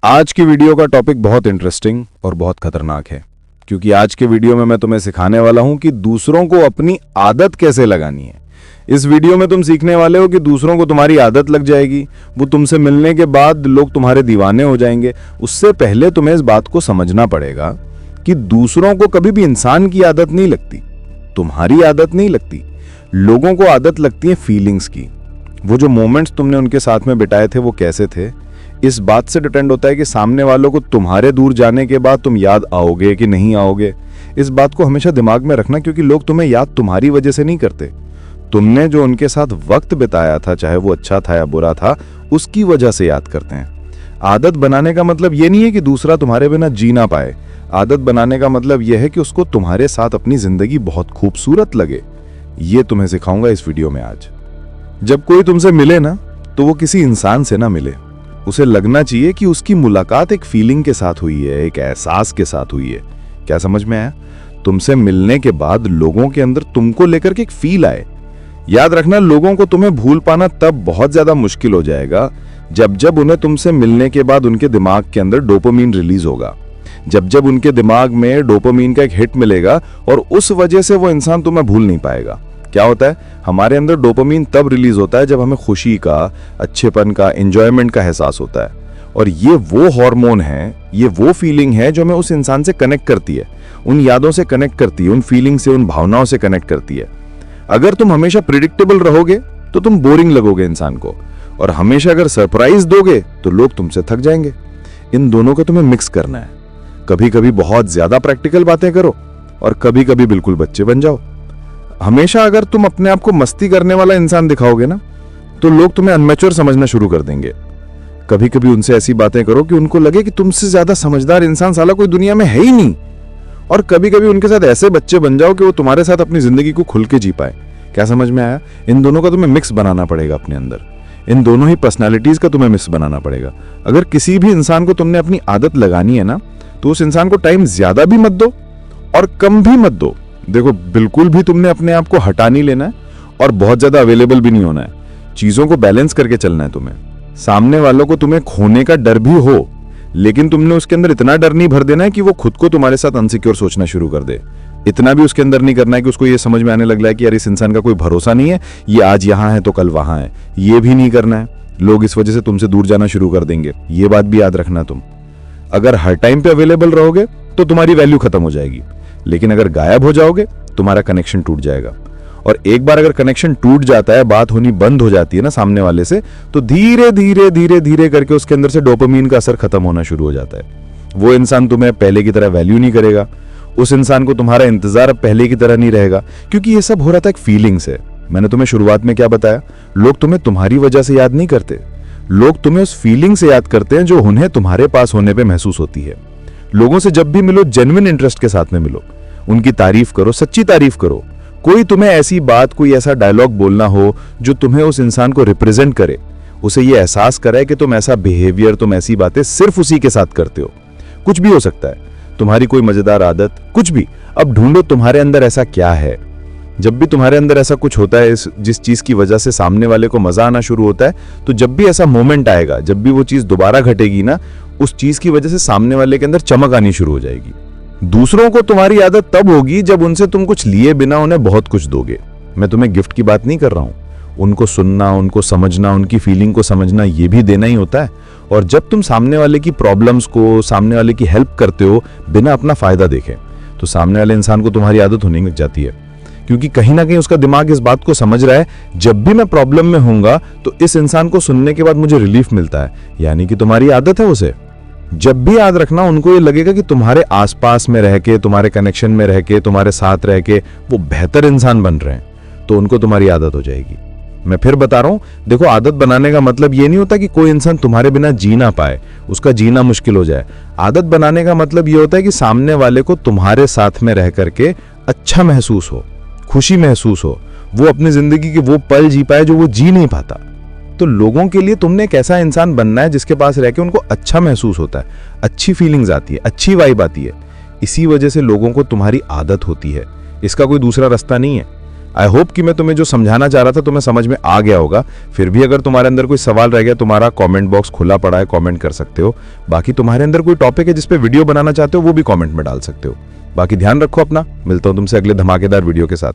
आज की वीडियो का टॉपिक बहुत इंटरेस्टिंग और बहुत खतरनाक है, क्योंकि आज के वीडियो में मैं तुम्हें सिखाने वाला हूं कि दूसरों को अपनी आदत कैसे लगानी है। इस वीडियो में तुम सीखने वाले हो कि दूसरों को तुम्हारी आदत लग जाएगी, वो तुमसे मिलने के बाद लोग तुम्हारे दीवाने हो जाएंगे। उससे पहले तुम्हें इस बात को समझना पड़ेगा कि दूसरों को कभी भी इंसान की आदत नहीं लगती, तुम्हारी आदत नहीं लगती। लोगों को आदत लगती है फीलिंग्स की। वो जो मोमेंट्स तुमने उनके साथ में बिताए थे वो कैसे थे, इस बात से डिपेंड होता है कि सामने वालों को तुम्हारे दूर जाने के बाद तुम याद आओगे कि नहीं आओगे। इस बात को हमेशा दिमाग में रखना, क्योंकि लोग तुम्हें याद तुम्हारी वजह से नहीं करते, तुमने जो उनके साथ वक्त बिताया था, चाहे वो अच्छा था या बुरा था, उसकी वजह से याद करते हैं। आदत बनाने का मतलब ये नहीं है कि दूसरा तुम्हारे बिना जी ना पाए। आदत बनाने का मतलब यह है कि उसको तुम्हारे साथ अपनी जिंदगी बहुत खूबसूरत लगे। ये तुम्हें सिखाऊंगा इस वीडियो में आज। जब कोई तुमसे मिले ना, तो वो किसी इंसान से ना मिले। उसे लगना चाहिए कि उसकी मुलाकात एक फीलिंग के साथ हुई है, एक एहसास के साथ हुई है। क्या समझ में आया? तुमसे मिलने के बाद लोगों के अंदर तुमको लेकर के एक फील आए। याद रखना, लोगों को तुम्हें भूल पाना तब बहुत ज्यादा मुश्किल हो जाएगा जब उन्हें तुमसे मिलने के बाद उनके दिमाग के अंदर डोपामीन रिलीज होगा, जब उनके दिमाग में डोपामीन का एक हिट मिलेगा, और उस वजह से वो इंसान तुम्हें भूल नहीं पाएगा। क्या होता है, हमारे अंदर डोपामीन तब रिलीज होता है जब हमें खुशी का, अच्छेपन का, एंजॉयमेंट का एहसास होता है। और ये वो हार्मोन है, ये वो फीलिंग है जो हमें उस इंसान से कनेक्ट करती है, उन यादों से कनेक्ट करती है, उन फीलिंग से, उन भावनाओं से कनेक्ट करती है। अगर तुम हमेशा प्रिडिक्टेबल रहोगे तो तुम बोरिंग लगोगे इंसान को, और हमेशा अगर सरप्राइज दोगे तो लोग तुमसे थक जाएंगे। इन दोनों को तुम्हें मिक्स करना है। कभी कभी बहुत ज्यादा प्रैक्टिकल बातें करो और कभी कभी बिल्कुल बच्चे बन जाओ। हमेशा अगर तुम अपने आप को मस्ती करने वाला इंसान दिखाओगे ना, तो लोग तुम्हें अनमैच्योर समझना शुरू कर देंगे। कभी कभी उनसे ऐसी बातें करो कि उनको लगे कि तुमसे ज्यादा समझदार इंसान साला कोई दुनिया में है ही नहीं। और कभी कभी उनके साथ ऐसे बच्चे बन जाओ कि वो तुम्हारे साथ अपनी जिंदगी को खुल के जी पाए। क्या समझ में आया? इन दोनों का तुम्हें मिक्स बनाना पड़ेगा अपने अंदर। इन दोनों ही पर्सनालिटीज का तुम्हें मिक्स बनाना पड़ेगा। अगर किसी भी इंसान को तुमने अपनी आदत लगानी है ना, तो उस इंसान को टाइम ज्यादा भी मत दो और कम भी मत दो। देखो, बिल्कुल भी तुमने अपने आप को हटा नहीं लेना है और बहुत ज्यादा अवेलेबल भी नहीं होना है। चीजों को बैलेंस करके चलना है तुम्हें। सामने वालों को तुम्हें खोने का डर भी हो, लेकिन तुमने उसके अंदर इतना डर नहीं भर देना है कि वो खुद को तुम्हारे साथ अनसिक्योर सोचना शुरू कर दे। इतना भी उसके अंदर नहीं करना है कि उसको ये समझ में आने लग रहा है कि यार इस इंसान का कोई भरोसा नहीं है, ये आज यहां है तो कल वहां है। ये भी नहीं करना है। लोग इस वजह से तुमसे दूर जाना शुरू कर देंगे। ये बात भी याद रखना। तुम अगर हर टाइम पे अवेलेबल रहोगे तो तुम्हारी वैल्यू खत्म हो जाएगी, लेकिन अगर गायब हो जाओगे तुम्हारा कनेक्शन टूट जाएगा। और एक बार अगर कनेक्शन टूट जाता है, बात होनी बंद हो जाती है ना सामने वाले से, तो धीरे धीरे धीरे धीरे करके उसके अंदर से डोपामीन का असर खत्म होना शुरू हो जाता है। वो इंसान तुम्हें पहले की तरह वैल्यू नहीं करेगा। उस इंसान को तुम्हारा इंतजार अब पहले की तरह नहीं रहेगा, क्योंकि ये सब हो रहा था एक फीलिंग से। मैंने तुम्हें शुरुआत में क्या बताया? लोग तुम्हें तुम्हारी वजह से याद नहीं करते, लोग तुम्हें उस फीलिंग से याद करते हैं जो उन्हें तुम्हारे पास होने पे महसूस होती है। लोगों से जब भी मिलो, जेन्युइन इंटरेस्ट के साथ में मिलो, उनकी तारीफ करो, सच्ची तारीफ करो। कोई तुम्हें ऐसी बात, कोई ऐसा डायलॉग बोलना हो जो तुम्हें उस इंसान को रिप्रेजेंट करे, उसे ये एहसास कराए कि तुम ऐसा बिहेवियर, तुम ऐसी बातें सिर्फ उसी के साथ करते हो। कुछ भी हो सकता है, तुम्हारी कोई मजेदार आदत, कुछ भी। अब ढूंढो तुम्हारे अंदर ऐसा क्या है। जब भी तुम्हारे अंदर ऐसा कुछ होता है जिस चीज की वजह से सामने वाले को मजा आना शुरू होता है, तो जब भी ऐसा मोमेंट आएगा, जब भी वो चीज दोबारा घटेगी ना, उस चीज की वजह से सामने वाले के अंदर चमक आनी शुरू हो जाएगी। दूसरों को तुम्हारी आदत तब होगी जब उनसे तुम कुछ लिए बिना उन्हें बहुत कुछ दोगे। मैं तुम्हें गिफ्ट की बात नहीं कर रहा हूं। उनको सुनना, उनको समझना, उनकी फीलिंग को समझना, ये भी देना ही होता है। और जब तुम सामने वाले की प्रॉब्लम्स को, सामने वाले की हेल्प करते हो बिना अपना फायदा देखे, तो सामने वाले इंसान को तुम्हारी आदत होने लग जाती है, क्योंकि कहीं ना कहीं उसका दिमाग इस बात को समझ रहा है, जब भी मैं प्रॉब्लम में होऊंगा तो इस इंसान को सुनने के बाद मुझे रिलीफ मिलता है, यानी कि तुम्हारी आदत है उसे। जब भी याद रखना, उनको ये लगेगा कि तुम्हारे आसपास में रह के, तुम्हारे कनेक्शन में रह के, तुम्हारे साथ रह के वो बेहतर इंसान बन रहे हैं, तो उनको तुम्हारी आदत हो जाएगी। मैं फिर बता रहा हूं, देखो, आदत बनाने का मतलब ये नहीं होता कि कोई इंसान तुम्हारे बिना जी ना पाए, उसका जीना मुश्किल हो जाए। आदत बनाने का मतलब ये होता है कि सामने वाले को तुम्हारे साथ में रह करके अच्छा महसूस हो, खुशी महसूस हो, वो अपनी जिंदगी के वो पल जी पाए जो वो जी नहीं पाता। तो लोगों के लिए तुमने एक ऐसा इंसान बनना है जिसके पास रह के उनको अच्छा महसूस होता है, अच्छी फीलिंग्स आती है, अच्छी वाइब आती है। इसी वजह से लोगों को तुम्हारी आदत होती है, इसका कोई दूसरा रास्ता नहीं है। आई होप कि मैं तुम्हें जो समझाना चाह रहा था तुम्हें समझ में आ गया होगा। फिर भी अगर तुम्हारे अंदर कोई सवाल रह गया, तुम्हारा कमेंट बॉक्स खुला पड़ा है, कमेंट कर सकते हो। बाकी तुम्हारे अंदर कोई टॉपिक है जिस पे वीडियो बनाना चाहते हो वो भी कमेंट में डाल सकते हो। बाकी ध्यान रखो अपना, मिलता हूं तुमसे अगले धमाकेदार वीडियो के साथ।